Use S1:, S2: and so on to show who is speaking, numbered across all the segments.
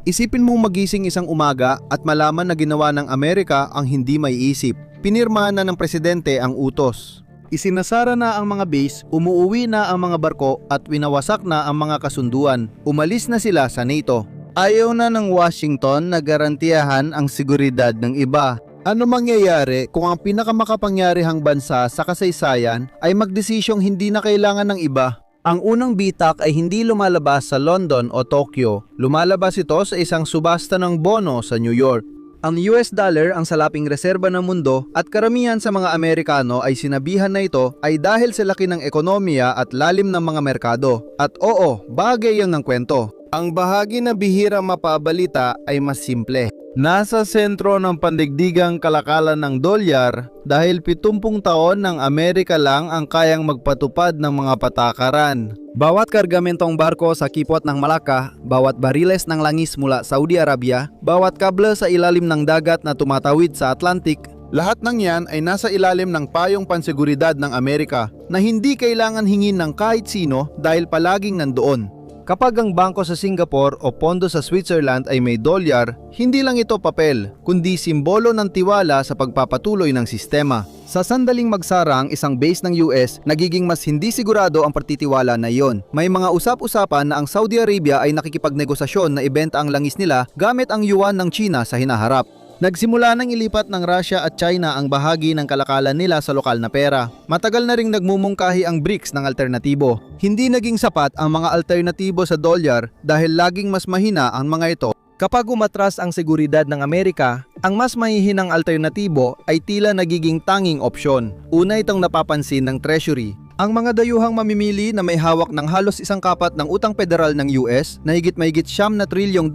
S1: Isipin mong magising isang umaga at malaman na ginawa ng Amerika ang hindi maiisip. Pinirmahan na ng presidente ang utos. Isinasara na ang mga base, umuuwi na ang mga barko at winawasak na ang mga kasunduan. Umalis na sila sa NATO. Ayaw na ng Washington na garantiyahan ang seguridad ng iba. Ano mangyayari kung ang pinakamakapangyarihang bansa sa kasaysayan ay magdesisyong hindi na kailangan ng iba? Ang unang bitak ay hindi lumalabas sa London o Tokyo. Lumalabas ito sa isang subasta ng bono sa New York. Ang US dollar ang salaping reserba ng mundo at karamihan sa mga Amerikano ay sinabihan na ito ay dahil sa laki ng ekonomiya at lalim ng mga merkado. At oo, bagay yan ng kwento. Ang bahagi na bihirang mapabalita ay mas simple. Nasa sentro ng pandigdigang kalakalan ng dolyar dahil 70 taon ng Amerika lang ang kayang magpatupad ng mga patakaran. Bawat kargamentong barko sa kipot ng Malacca, bawat bariles ng langis mula Saudi Arabia, bawat kable sa ilalim ng dagat na tumatawid sa Atlantic, lahat ng yan ay nasa ilalim ng payong panseguridad ng Amerika na hindi kailangan hingin ng kahit sino dahil palaging nandoon. Kapag ang bangko sa Singapore o pondo sa Switzerland ay may dolyar, hindi lang ito papel, kundi simbolo ng tiwala sa pagpapatuloy ng sistema. Sa sandaling magsara ang isang base ng US, nagiging mas hindi sigurado ang pagtitiwala na iyon. May mga usap-usapan na ang Saudi Arabia ay nakikipagnegosasyon na ibenta ang langis nila gamit ang yuan ng China sa hinaharap. Nagsimula nang ilipat ng Russia at China ang bahagi ng kalakalan nila sa lokal na pera. Matagal na ring nagmumungkahi ang BRICS ng alternatibo. Hindi naging sapat ang mga alternatibo sa dolyar dahil laging mas mahina ang mga ito. Kapag umatras ang seguridad ng Amerika, ang mas mahihinang alternatibo ay tila nagiging tanging opsyon. Una itong napapansin ng Treasury. Ang mga dayuhang mamimili na may hawak ng halos isang kapat ng utang federal ng US na higit-mahigit $9 trilyong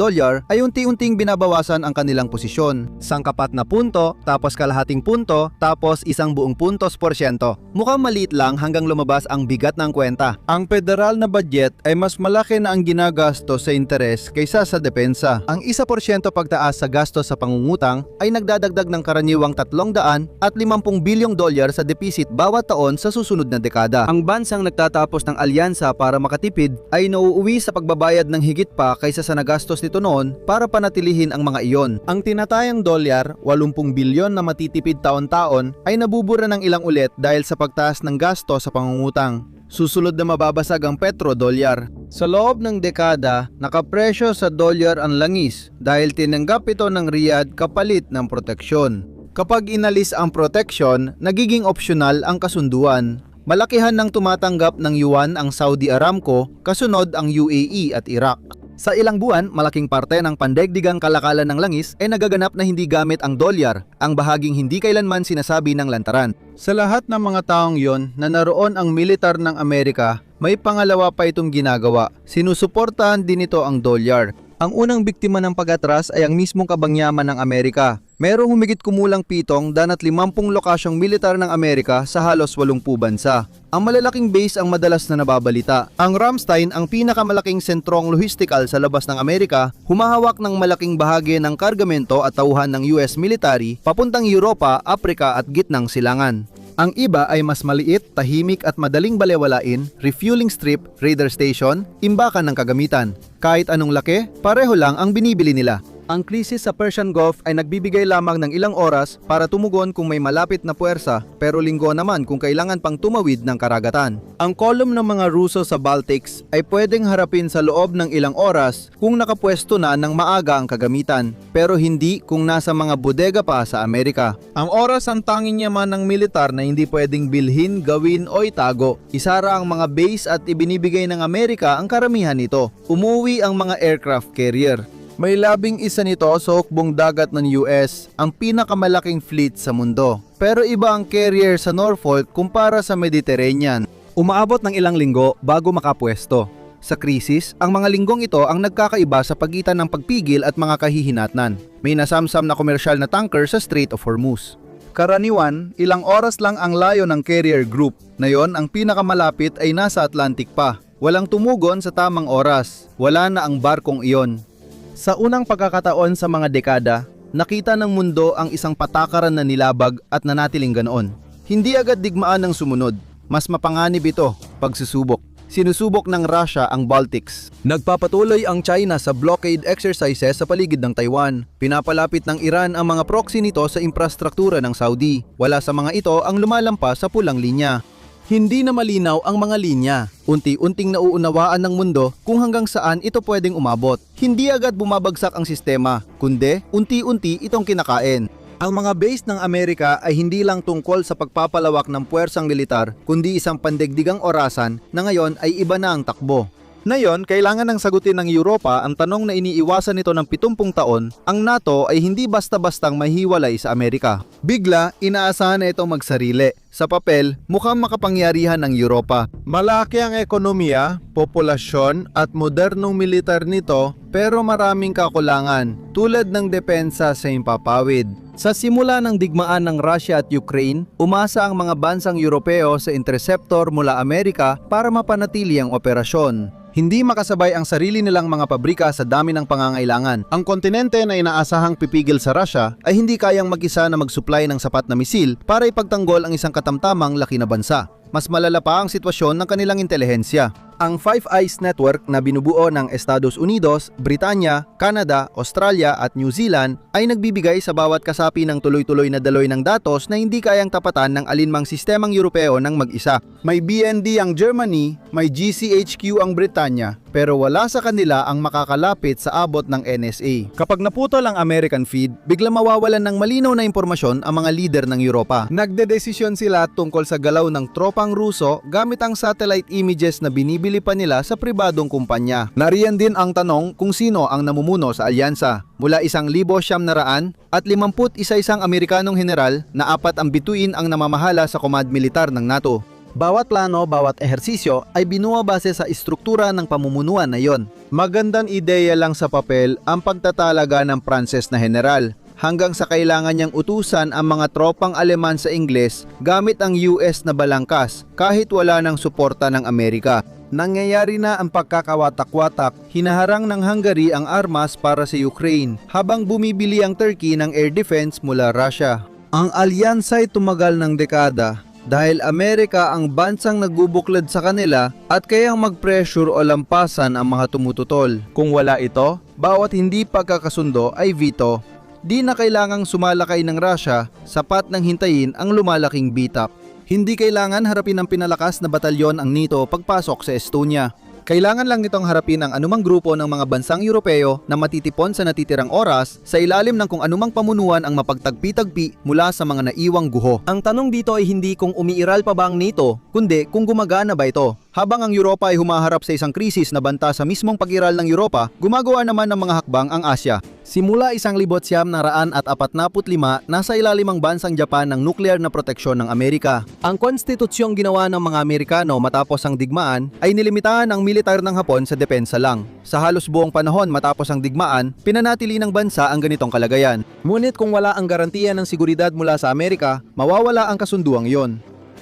S1: ay unti-unting binabawasan ang kanilang posisyon. Sangkapat na punto, tapos kalahating punto, tapos isang buong puntos porsyento. Mukhang maliit lang hanggang lumabas ang bigat ng kwenta. Ang federal na budget ay mas malaki na ang ginagastos sa interes kaysa sa depensa. Ang 1% pagtaas sa gastos sa pangungutang ay nagdadagdag ng karaniwang $350 bilyong sa deficit bawat taon sa susunod na dekada. Ang bansang nagtatapos ng alyansa para makatipid ay nauuwi sa pagbabayad ng higit pa kaysa sa nagastos nito noon para panatilihin ang mga iyon. Ang tinatayang dolyar, 80 bilyon na matitipid taon-taon, ay nabubura ng ilang ulit dahil sa pagtaas ng gasto sa pangungutang. Susunod na mababasag ang petrodolyar. Sa loob ng dekada, nakapresyo sa dolyar ang langis dahil tinanggap ito ng Riyadh kapalit ng proteksyon. Kapag inalis ang proteksyon, nagiging opsyonal ang kasunduan. Malakihan ng tumatanggap ng yuan ang Saudi Aramco, kasunod ang UAE at Iraq. Sa ilang buwan, malaking parte ng pandaigdigang kalakalan ng langis ay nagaganap na hindi gamit ang dolyar, ang bahaging hindi kailanman sinasabi ng lantaran. Sa lahat ng mga taong yon na naroon ang militar ng Amerika, may pangalawa pa itong ginagawa. Sinusuportahan din ito ang dolyar. Ang unang biktima ng pag-atras ay ang mismong kabangyaman ng Amerika. Merong humigit kumulang 7 at 50 lokasyong militar ng Amerika sa halos 80 bansa. Ang malalaking base ang madalas na nababalita. Ang Ramstein, ang pinakamalaking sentrong lohistikal sa labas ng Amerika, humahawak ng malaking bahagi ng kargamento at tauhan ng US military papuntang Europa, Africa at gitnang silangan. Ang iba ay mas maliit, tahimik at madaling balewalain, refueling strip, radar station, imbakan ng kagamitan. Kahit anong laki, pareho lang ang binibili nila. Ang krisis sa Persian Gulf ay nagbibigay lamang ng ilang oras para tumugon kung may malapit na puwersa, pero linggo naman kung kailangan pang tumawid ng karagatan. Ang kolum ng mga Ruso sa Baltics ay pwedeng harapin sa loob ng ilang oras kung nakapwesto na ng maaga ang kagamitan, pero hindi kung nasa mga bodega pa sa Amerika. Ang oras ang tanging yaman ng militar na hindi pwedeng bilhin, gawin o itago. Isara ang mga base at ibinibigay ng Amerika ang karamihan nito. Umuwi ang mga aircraft carrier. May 11 nito sa hukbong dagat ng US, ang pinakamalaking fleet sa mundo. Pero iba ang carrier sa Norfolk kumpara sa Mediterranean. Umaabot ng ilang linggo bago makapwesto. Sa krisis, ang mga linggong ito ang nagkakaiba sa pagitan ng pagpigil at mga kahihinatnan. May nasamsam na komersyal na tanker sa Strait of Hormuz. Karaniwan, ilang oras lang ang layo ng carrier group. Ngayon, ang pinakamalapit ay nasa Atlantic pa. Walang tumugon sa tamang oras. Wala na ang barkong iyon. Sa unang pagkakataon sa mga dekada, nakita ng mundo ang isang patakaran na nilabag at nanatiling ganoon. Hindi agad digmaan ng sumunod, mas mapanganib ito, pagsusubok. Sinusubok ng Russia ang Baltics. Nagpapatuloy ang China sa blockade exercises sa paligid ng Taiwan. Pinapalapit ng Iran ang mga proxy nito sa infrastruktura ng Saudi. Wala sa mga ito ang lumalampas sa pulang linya. Hindi na malinaw ang mga linya. Unti-unting nauunawaan ng mundo kung hanggang saan ito pwedeng umabot. Hindi agad bumabagsak ang sistema, kundi unti-unti itong kinakain. Ang mga base ng Amerika ay hindi lang tungkol sa pagpapalawak ng puwersang militar, kundi isang pandigdigang orasan na ngayon ay iba na ang takbo. Ngayon, kailangan ng sagutin ng Europa ang tanong na iniiwasan nito ng 70 taon, ang NATO ay hindi basta-bastang mahiwalay sa Amerika. Bigla, inaasahan na itong magsarili. Sa papel, mukhang makapangyarihan ng Europa. Malaki ang ekonomiya, populasyon at modernong militar nito, pero maraming kakulangan, tulad ng depensa sa himpapawid. Sa simula ng digmaan ng Russia at Ukraine, umasa ang mga bansang Europeo sa interceptor mula Amerika para mapanatili ang operasyon. Hindi makasabay ang sarili nilang mga pabrika sa dami ng pangangailangan. Ang kontinente na inaasahang pipigil sa Russia ay hindi kayang mag-isa na mag-supply ng sapat na misil para ipagtanggol ang isang katamtamang laki na bansa. Mas malala pa ang sitwasyon ng kanilang intelihensya. Ang Five Eyes Network na binubuo ng Estados Unidos, Britanya, Canada, Australia at New Zealand ay nagbibigay sa bawat kasapi ng tuloy-tuloy na daloy ng datos na hindi kayang tapatan ng alinmang sistemang Europeo ng mag-isa. May BND ang Germany, may GCHQ ang Britanya, pero wala sa kanila ang makakalapit sa abot ng NSA. Kapag naputol ang American feed, bigla mawawalan ng malinaw na impormasyon ang mga leader ng Europa. Nagdedesisyon sila tungkol sa galaw ng tropang Ruso gamit ang satellite images na binibili pa nila sa pribadong kumpanya. Nariyan din ang tanong kung sino ang namumuno sa alyansa. Mula 1,900 at 51 isang Amerikanong general na 4 ang bituin ang namamahala sa command militar ng NATO. Bawat plano, bawat ehersisyo ay binuo base sa istruktura ng pamumunuan na yon. Magandang ideya lang sa papel ang pagtatalaga ng Pranses na general, hanggang sa kailangan niyang utusan ang mga tropang Aleman sa Ingles gamit ang US na balangkas kahit wala ng suporta ng Amerika. Nangyayari na ang pagkakawatak-watak, hinaharang ng Hungary ang armas para sa Ukraine habang bumibili ang Turkey ng air defense mula Russia. Ang alyansa ay tumagal ng dekada dahil Amerika ang bansang nagbubuklod sa kanila at kayang mag-pressure o lampasan ang mga tumututol. Kung wala ito, bawat hindi pagkakasundo ay veto. Di na kailangang sumalakay ng Russia, sapat nang hintayin ang lumalaking bitak. Hindi kailangan harapin ang pinalakas na batalyon ang NATO pagpasok sa Estonia. Kailangan lang nitong harapin ang anumang grupo ng mga bansang Europeo na matitipon sa natitirang oras sa ilalim ng kung anumang pamunuan ang mapagtagpi-tagpi mula sa mga naiwang guho. Ang tanong dito ay hindi kung umiiral pa ba ang NATO, kundi kung gumagana ba ito. Habang ang Europa ay humaharap sa isang krisis na banta sa mismong pag-iral ng Europa, gumagawa naman ng mga hakbang ang Asya. Simula 1945, nasa ilalim ang bansang Japan ng nuklear na proteksyon ng Amerika. Ang konstitusyong ginawa ng mga Amerikano matapos ang digmaan ay nilimitahan ang militar ng Hapon sa depensa lang. Sa halos buong panahon matapos ang digmaan, pinanatili ng bansa ang ganitong kalagayan. Ngunit kung wala ang garantiya ng seguridad mula sa Amerika, mawawala ang kasunduang yon.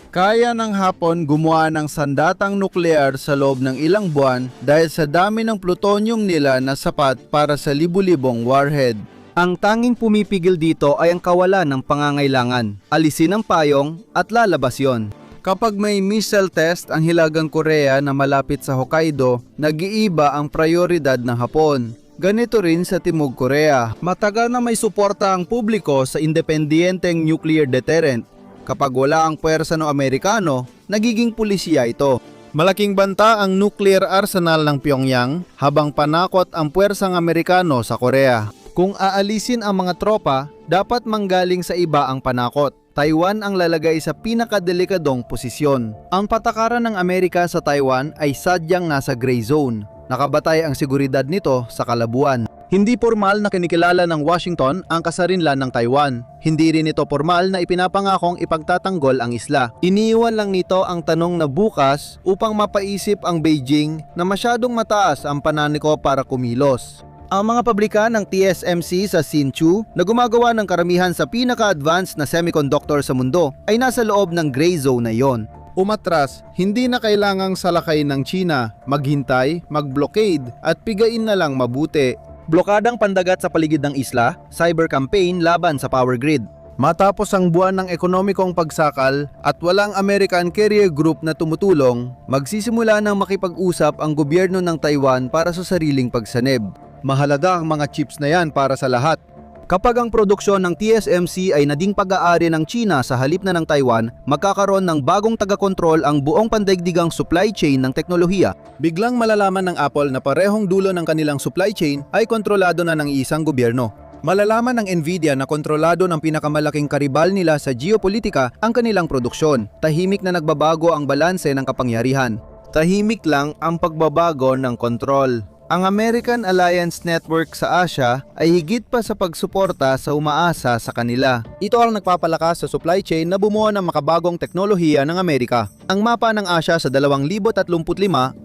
S1: Kaya ng Hapon gumawa ng sandatang nuklear sa loob ng ilang buwan dahil sa dami ng plutonyum nila na sapat para sa libu-libong warhead. Ang tanging pumipigil dito ay ang kawalan ng pangangailangan. Alisin ang payong at lalabas yon. Kapag may missile test ang Hilagang Korea na malapit sa Hokkaido, nag-iiba ang prioridad ng Hapon. Ganito rin sa Timog Korea. Matagal na may suporta ang publiko sa independenteng nuclear deterrent. Kapag wala ang puwersa ng Amerikano, nagiging pulisya ito. Malaking banta ang nuclear arsenal ng Pyongyang habang panakot ang puwersang Amerikano sa Korea. Kung aalisin ang mga tropa, dapat manggaling sa iba ang panakot. Taiwan ang lalagay sa pinakadelikadong posisyon. Ang patakaran ng Amerika sa Taiwan ay sadyang nasa gray zone. Nakabatay ang seguridad nito sa kalabuan. Hindi formal na kinikilala ng Washington ang kasarinlan ng Taiwan. Hindi rin ito formal na ipinapangakong ipagtatanggol ang isla. Iniiwan lang nito ang tanong na bukas upang mapaisip ang Beijing na masyadong mataas ang pananiko para kumilos. Ang mga pabrika ng TSMC sa Hsinchu na gumagawa ng karamihan sa pinaka-advanced na semiconductor sa mundo ay nasa loob ng gray zone na yon. Umatras, hindi na kailangang salakay ng China, maghintay, mag-blockade at pigain na lang mabuti. Blokadang pandagat sa paligid ng isla, cyber campaign laban sa power grid. Matapos ang buwan ng ekonomikong pagsakal at walang American Carrier Group na tumutulong, magsisimula ng makipag-usap ang gobyerno ng Taiwan para sa sariling pagsanib. Mahalaga ang mga chips na yan para sa lahat. Kapag ang produksyon ng TSMC ay nading pag-aari ng China sa halip na ng Taiwan, magkakaroon ng bagong taga-kontrol ang buong pandaigdigang supply chain ng teknolohiya. Biglang malalaman ng Apple na parehong dulo ng kanilang supply chain ay kontrolado na ng isang gobyerno. Malalaman ng Nvidia na kontrolado ng pinakamalaking karibal nila sa geopolitika ang kanilang produksyon. Tahimik na nagbabago ang balanse ng kapangyarihan. Tahimik lang ang pagbabago ng kontrol. Ang American Alliance Network sa Asia ay higit pa sa pagsuporta sa umaasa sa kanila. Ito ang nagpapalakas sa supply chain na bumuo ng makabagong teknolohiya ng Amerika. Ang mapa ng Asia sa 2035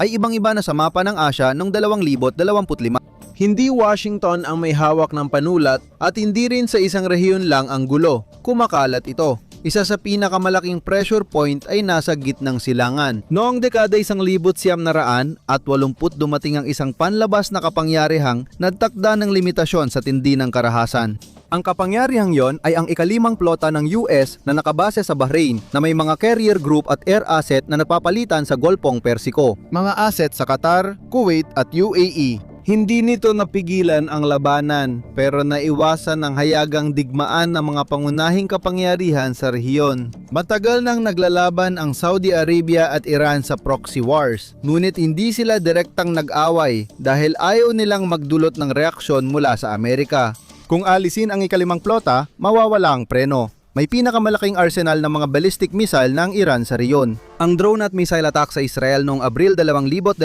S1: ay ibang-iba na sa mapa ng Asia noong 2025. Hindi Washington ang may hawak ng panulat at hindi rin sa isang rehiyon lang ang gulo. Kumakalat ito. Isa sa pinakamalaking pressure point ay nasa gitnang silangan. Noong dekada 1980 dumating ang isang panlabas na kapangyarihang nagtakda ng limitasyon sa tindi ng karahasan. Ang kapangyarihang yon ay ang ikalimang plota ng US na nakabase sa Bahrain na may mga carrier group at air asset na napapalitan sa Golpong Persiko. Mga asset sa Qatar, Kuwait at UAE. Hindi nito napigilan ang labanan pero naiwasan ang hayagang digmaan ng mga pangunahing kapangyarihan sa rehiyon. Matagal nang naglalaban ang Saudi Arabia at Iran sa proxy wars, ngunit hindi sila direktang nag-away dahil ayaw nilang magdulot ng reaksyon mula sa Amerika. Kung alisin ang ikalimang plota, mawawala ang preno. May pinakamalaking arsenal ng mga ballistic missile ng Iran sa rehiyon. Ang drone at missile attack sa Israel noong Abril 2024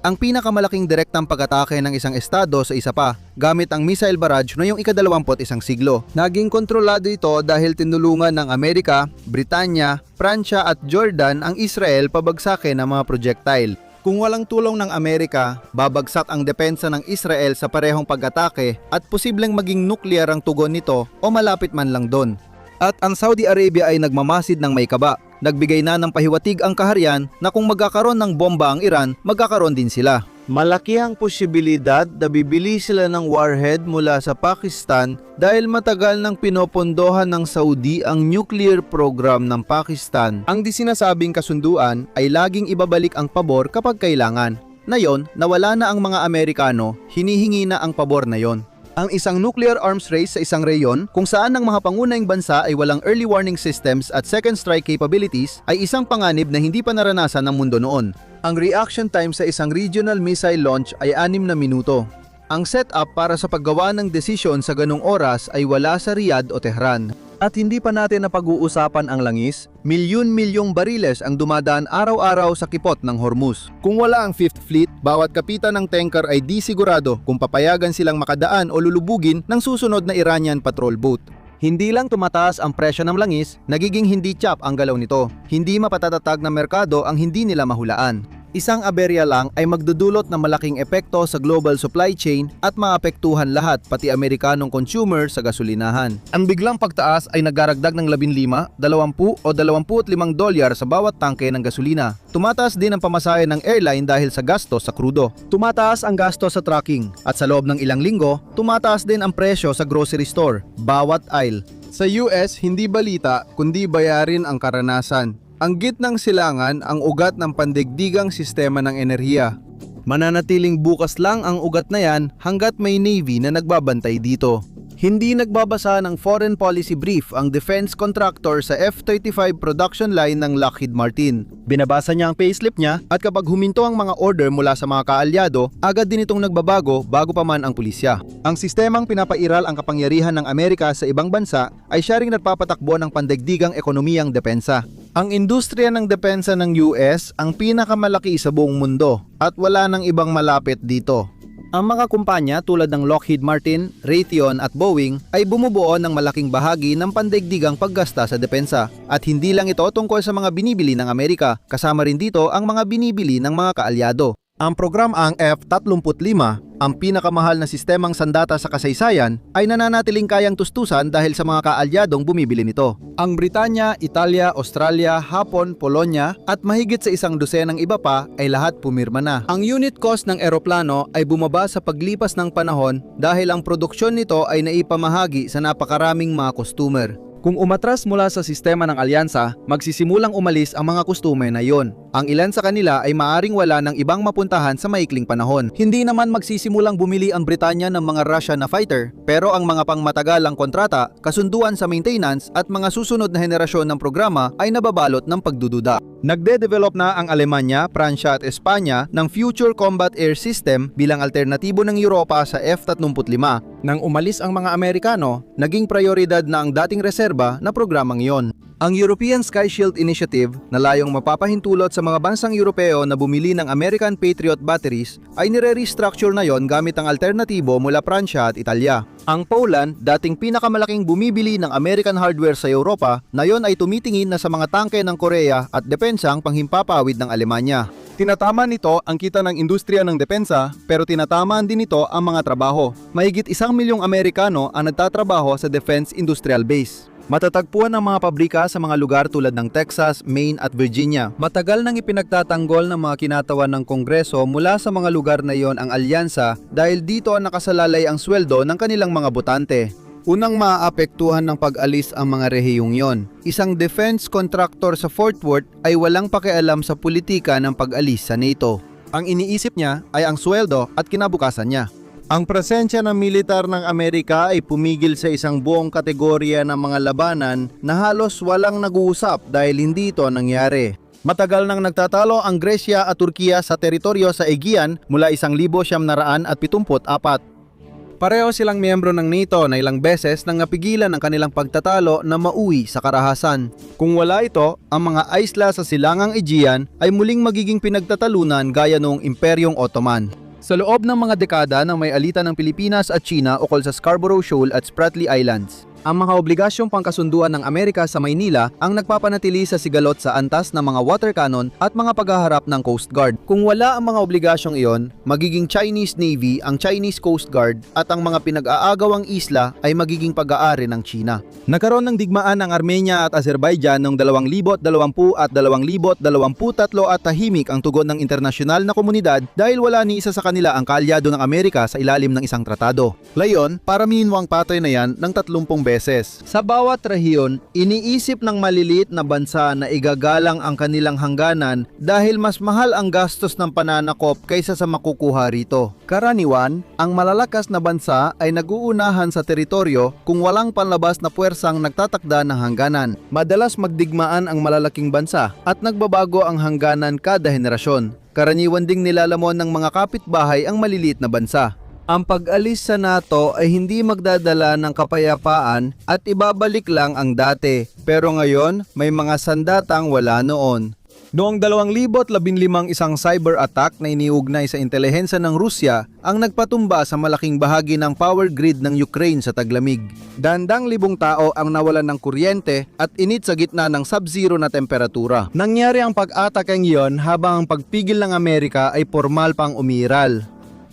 S1: ang pinakamalaking direktang pag-atake ng isang estado sa isa pa, gamit ang missile barrage noong ika-21 siglo. Naging kontrolado ito dahil tinulungan ng Amerika, Britanya, Pransya at Jordan ang Israel pabagsakin ng mga projectile. Kung walang tulong ng Amerika, babagsak ang depensa ng Israel sa parehong pag-atake at posibleng maging nuclear ang tugon nito o malapit man lang doon. At ang Saudi Arabia ay nagmamasid ng may kaba. Nagbigay na ng pahiwatig ang kaharian na kung magkakaroon ng bomba ang Iran, magkakaroon din sila. Malaki ang posibilidad na bibili sila ng warhead mula sa Pakistan dahil matagal nang pinopondohan ng Saudi ang nuclear program ng Pakistan. Ang disinasabing kasunduan ay laging ibabalik ang pabor kapag kailangan. Ngayon, nawala na ang mga Amerikano, hinihingi na ang pabor na yon. Ang isang nuclear arms race sa isang reyon kung saan ang mga pangunahing bansa ay walang early warning systems at second strike capabilities ay isang panganib na hindi pa naranasan ng mundo noon. Ang reaction time sa isang regional missile launch ay 6 na minuto. Ang setup para sa paggawa ng desisyon sa ganung oras ay wala sa Riyadh o Tehran. At hindi pa natin napag-uusapan ang langis, milyon-milyong bariles ang dumadaan araw-araw sa kipot ng Hormuz. Kung wala ang Fifth Fleet, bawat kapitan ng tanker ay di sigurado kung papayagan silang makadaan o lulubugin ng susunod na Iranian patrol boat. Hindi lang tumataas ang presyo ng langis, nagiging hindi tiyap ang galaw nito. Hindi mapatatatag na merkado ang hindi nila mahulaan. Isang aberya lang ay magdudulot ng malaking epekto sa global supply chain at maapektuhan lahat pati Amerikanong consumer sa gasolinahan. Ang biglang pagtaas ay nagdaragdag ng 15, 20 o $25 sa bawat tangke ng gasolina. Tumataas din ang pamasahe ng airline dahil sa gasto sa krudo. Tumataas ang gasto sa trucking at sa loob ng ilang linggo, tumataas din ang presyo sa grocery store, bawat aisle. Sa US, hindi balita kundi bayarin ang karanasan. Ang gitnang silangan ang ugat ng pandaigdigang sistema ng enerhiya. Mananatiling bukas lang ang ugat na yan hanggat may Navy na nagbabantay dito. Hindi nagbabasa ng foreign policy brief ang defense contractor sa F-35 production line ng Lockheed Martin. Binabasa niya ang payslip niya at kapag huminto ang mga order mula sa mga kaalyado, agad din itong nagbabago bago pa man ang pulisya. Ang sistemang pinapairal ang kapangyarihan ng Amerika sa ibang bansa ay siya ring nagpapatakbo ng pandaigdigang ekonomiyang depensa. Ang industriya ng depensa ng US ang pinakamalaki sa buong mundo at wala nang ibang malapit dito. Ang mga kumpanya tulad ng Lockheed Martin, Raytheon at Boeing ay bumubuo ng malaking bahagi ng pandaigdigang paggasta sa depensa. At hindi lang ito tungkol sa mga binibili ng Amerika, kasama rin dito ang mga binibili ng mga kaalyado. Ang programang F-35, ang pinakamahal na sistemang sandata sa kasaysayan, ay nananatiling kayang tustusan dahil sa mga kaalyadong bumibili nito. Ang Britanya, Italia, Australia, Hapon, Polonya at mahigit sa 100 iba pa ay lahat pumirma na. Ang unit cost ng eroplano ay bumaba sa paglipas ng panahon dahil ang produksyon nito ay naipamahagi sa napakaraming mga customer. Kung umatras mula sa sistema ng alyansa, magsisimulang umalis ang mga kustume na yon. Ang ilan sa kanila ay maaring wala ng ibang mapuntahan sa maikling panahon. Hindi naman magsisimulang bumili ang Britanya ng mga Russia na fighter, pero ang mga pangmatagalang kontrata, kasunduan sa maintenance at mga susunod na henerasyon ng programa ay nababalot ng pagdududa. Nagde-develop na ang Alemanya, Pransya at Espanya ng Future Combat Air System bilang alternatibo ng Europa sa F-35. Nang umalis ang mga Amerikano, naging prioridad na ang dating reserba na programang iyon. Ang European Sky Shield Initiative na layong mapapahintulot sa mga bansang Europeo na bumili ng American Patriot batteries ay nire-restructure na yon gamit ang alternatibo mula Pransya at Italia. Ang Poland, dating pinakamalaking bumibili ng American hardware sa Europa, na yon ay tumitingin na sa mga tangke ng Korea at depensang panghimpapawid ng Alemanya. Tinatama nito ang kita ng industriya ng depensa, pero tinatamaan din nito ang mga trabaho. Mahigit 1 milyong Amerikano ang nagtatrabaho sa defense industrial base. Matatagpuan ang mga pabrika sa mga lugar tulad ng Texas, Maine at Virginia. Matagal nang ipinagtatanggol ng mga kinatawan ng Kongreso mula sa mga lugar na iyon ang alyansa dahil dito nakasalalay ang sweldo ng kanilang mga botante. Unang maaapektuhan ng pag-alis ang mga rehiyong yon. Isang defense contractor sa Fort Worth ay walang pakialam sa politika ng pag-alis sa NATO. Ang iniisip niya ay ang sweldo at kinabukasan niya. Ang presensya ng militar ng Amerika ay pumigil sa isang buong kategorya ng mga labanan na halos walang nag-uusap dahil hindi ito nangyari. Matagal nang nagtatalo ang Gresya at Turkiya sa teritoryo sa Aegean mula 1974. Pareho silang miyembro ng NATO na ilang beses nang napigilan ang kanilang pagtatalo na mauwi sa karahasan. Kung wala ito, ang mga isla sa silangang Aegean ay muling magiging pinagtatalunan gaya noong Imperyong Ottoman. Sa loob ng mga dekada ng may alitan ng Pilipinas at China ukol sa Scarborough Shoal at Spratly Islands, ang mga obligasyong pangkasunduan ng Amerika sa Maynila ang nagpapanatili sa sigalot sa antas ng mga water cannon at mga paghaharap ng Coast Guard. Kung wala ang mga obligasyong iyon, magiging Chinese Navy ang Chinese Coast Guard at ang mga pinag-aagawang isla ay magiging pag-aari ng China. Nagkaroon ng digmaan ang Armenia at Azerbaijan noong 2020 at 2023 at tahimik ang tugon ng internasyonal na komunidad dahil wala ni isa sa kanila ang kaalyado ng Amerika sa ilalim ng isang tratado. Layon, paramihin mo ang patay na yan ng 30 beses. Sa bawat rehiyon, iniisip ng maliliit na bansa na igagalang ang kanilang hangganan dahil mas mahal ang gastos ng pananakop kaysa sa makukuha rito. Karaniwan, ang malalakas na bansa ay naguunahan sa teritoryo kung walang panlabas na puwersang nagtatakda ng hangganan. Madalas magdigmaan ang malalaking bansa at nagbabago ang hangganan kada henerasyon. Karaniwan ding nilalamon ng mga kapitbahay ang maliliit na bansa. Ang pag-alis sa NATO ay hindi magdadala ng kapayapaan at ibabalik lang ang dati, pero ngayon may mga sandatang wala noon. Noong 2015 isang cyber attack na iniugnay sa intelihensya ng Rusya ang nagpatumba sa malaking bahagi ng power grid ng Ukraine sa taglamig. Dandang libong tao ang nawalan ng kuryente at init sa gitna ng sub-zero na temperatura. Nangyari ang pag-atakeng iyon habang ang pagpigil ng Amerika ay formal pang umiral.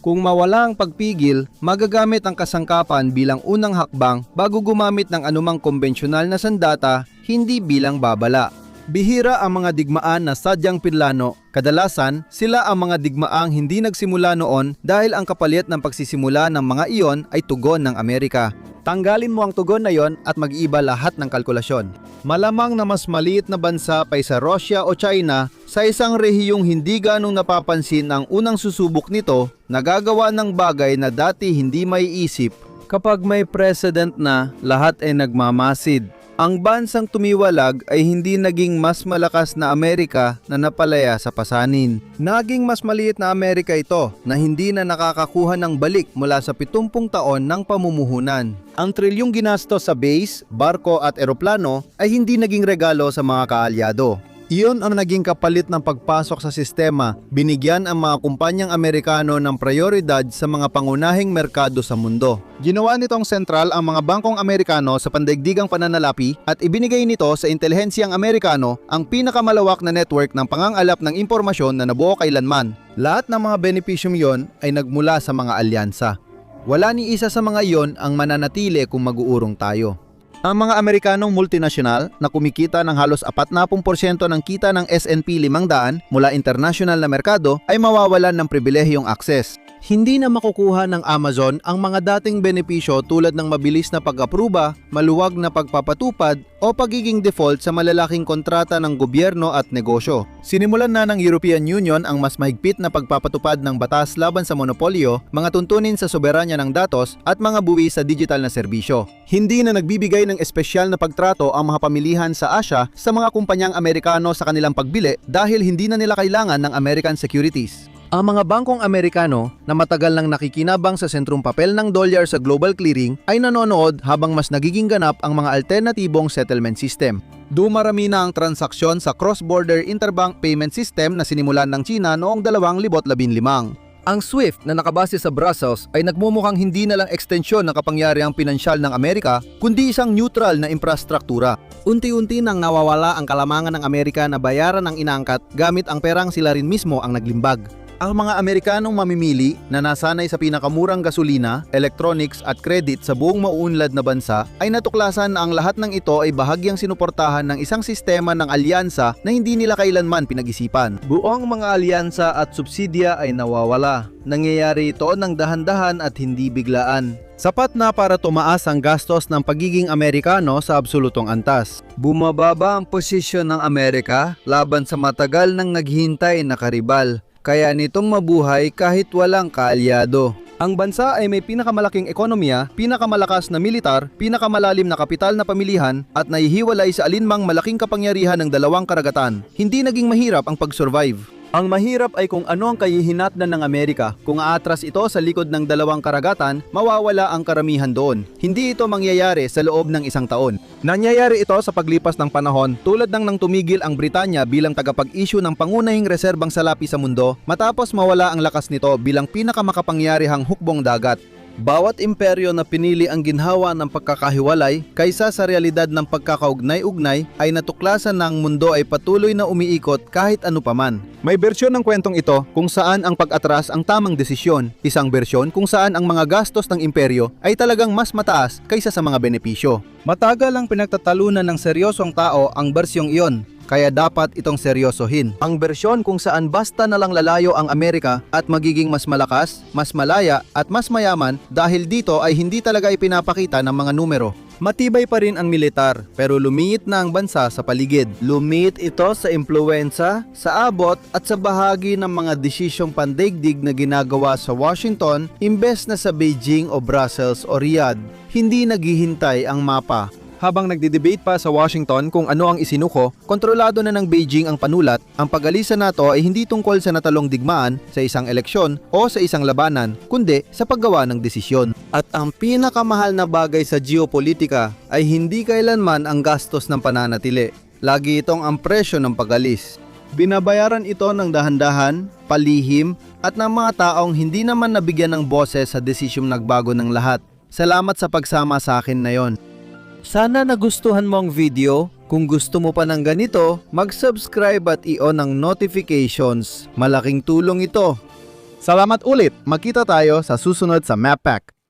S1: Kung mawala ang pagpigil, magagamit ang kasangkapan bilang unang hakbang bago gumamit ng anumang konbensyonal na sandata, hindi bilang babala. Bihira ang mga digmaan na sadyang pinlano. Kadalasan, sila ang mga digmaang hindi nagsimula noon dahil ang kapalit ng pagsisimula ng mga iyon ay tugon ng Amerika. Tanggalin mo ang tugon na yon at mag-iiba lahat ng kalkulasyon. Malamang na mas maliit na bansa kaysa Russia o China sa isang rehiyong hindi ganong napapansin ang unang susubok nito, nagagawa ng bagay na dati hindi maiisip. Kapag may president na, lahat ay nagmamasid. Ang bansang tumiwalag ay hindi naging mas malakas na Amerika na napalaya sa pasanin. Naging mas maliit na Amerika ito na hindi na nakakakuha ng balik mula sa 70 taon ng pamumuhunan. Ang trilyong ginastos sa base, barko at eroplano ay hindi naging regalo sa mga kaalyado. Iyon ang naging kapalit ng pagpasok sa sistema. Binigyan ang mga kumpanyang Amerikano ng prioridad sa mga pangunahing merkado sa mundo. Ginawa nitong sentral ang mga bangkong Amerikano sa pandaigdigang pananalapi at ibinigay nito sa intelihensyang Amerikano ang pinakamalawak na network ng pangangalap ng impormasyon na nabuo kailanman. Lahat ng mga benepisyong yon ay nagmula sa mga alyansa. Wala ni isa sa mga iyon ang mananatili kung mag-uurong tayo. Ang mga Amerikanong multinasyonal na kumikita ng halos 40% ng kita ng S&P 500 mula international na merkado ay mawawalan ng pribilehiyong akses. Hindi na makukuha ng Amazon ang mga dating benepisyo tulad ng mabilis na pag-apruba, maluwag na pagpapatupad o pagiging default sa malalaking kontrata ng gobyerno at negosyo. Sinimulan na ng European Union ang mas mahigpit na pagpapatupad ng batas laban sa monopolyo, mga tuntunin sa soberanya ng datos at mga buwi sa digital na serbisyo. Hindi na nagbibigay ng espesyal na pagtrato ang mga pamilihan sa Asia sa mga kumpanyang Amerikano sa kanilang pagbili dahil hindi na nila kailangan ng American securities. Ang mga bangkong Amerikano na matagal nang nakikinabang sa sentrong papel ng dolyar sa global clearing ay nanonood habang mas nagiging ganap ang mga alternatibong settlement system. Dumarami na ang transaksyon sa cross-border interbank payment system na sinimulan ng China noong 2015. Ang SWIFT na nakabase sa Brussels ay nagmumukhang hindi na lang ekstensyon ng kapangyarihang pinansyal ng Amerika kundi isang neutral na infrastruktura. Unti-unti nang nawawala ang kalamangan ng Amerika na bayaran ang inaangkat gamit ang perang sila rin mismo ang naglimbag. Ang mga Amerikanong mamimili na nasanay sa pinakamurang gasolina, electronics at credit sa buong mauunlad na bansa ay natuklasan na ang lahat ng ito ay bahagyang sinuportahan ng isang sistema ng alyansa na hindi nila kailanman pinag-isipan. Buong mga alyansa at subsidya ay nawawala. Nangyayari ito ng dahan-dahan at hindi biglaan. Sapat na para tumaas ang gastos ng pagiging Amerikano sa absolutong antas. Bumababa ang posisyon ng Amerika laban sa matagal nang naghihintay na karibal. Kaya nitong mabuhay kahit walang kaalyado. Ang bansa ay may pinakamalaking ekonomiya, pinakamalakas na militar, pinakamalalim na kapital na pamilihan at nahihiwalay sa alinmang malaking kapangyarihan ng dalawang karagatan. Hindi naging mahirap ang pag-survive. Ang mahirap ay kung ano ang kahihinatnan ng Amerika. Kung aatras ito sa likod ng dalawang karagatan, mawawala ang karamihan doon. Hindi ito mangyayari sa loob ng isang taon. Nangyayari ito sa paglipas ng panahon tulad ng nang tumigil ang Britanya bilang tagapag-issue ng pangunahing reserbang salapi sa mundo matapos mawala ang lakas nito bilang pinakamakapangyarihang hukbong dagat. Bawat imperyo na pinili ang ginhawa ng pagkakahiwalay kaysa sa realidad ng pagkakaugnay-ugnay ay natuklasan na ang mundo ay patuloy na umiikot kahit ano paman. May bersyon ng kwentong ito kung saan ang pag-atras ang tamang desisyon, isang bersyon kung saan ang mga gastos ng imperyo ay talagang mas mataas kaysa sa mga benepisyo. Matagal ang pinagtatalunan ng seryosong tao ang bersyong iyon. Kaya dapat itong seryosohin. Ang bersyon kung saan basta na lang lalayo ang Amerika at magiging mas malakas, mas malaya at mas mayaman dahil dito ay hindi talaga ipinapakita ng mga numero. Matibay pa rin ang militar pero lumiit na ang bansa sa paligid. Lumiit ito sa impluwensa, sa abot at sa bahagi ng mga desisyong pandaigdig na ginagawa sa Washington imbes na sa Beijing o Brussels o Riyadh. Hindi naghihintay ang mapa. Habang nagdidebate pa sa Washington kung ano ang isinuko, kontrolado na ng Beijing ang panulat. Ang pag-alisa nato ay hindi tungkol sa natalong digmaan, sa isang eleksyon o sa isang labanan, kundi sa paggawa ng desisyon. At ang pinakamahal na bagay sa geopolitika ay hindi kailanman ang gastos ng pananatili. Lagi itong ang presyo ng pag-alis. Binabayaran ito ng dahan-dahan, palihim, at ng mga taong hindi naman nabigyan ng boses sa desisyong nagbago ng lahat. Salamat sa pagsama sa akin na yon. Sana nagustuhan mo ang video. Kung gusto mo pa ng ganito, mag-subscribe at i-on ang notifications. Malaking tulong ito. Salamat ulit. Magkita tayo sa susunod sa Map Pack.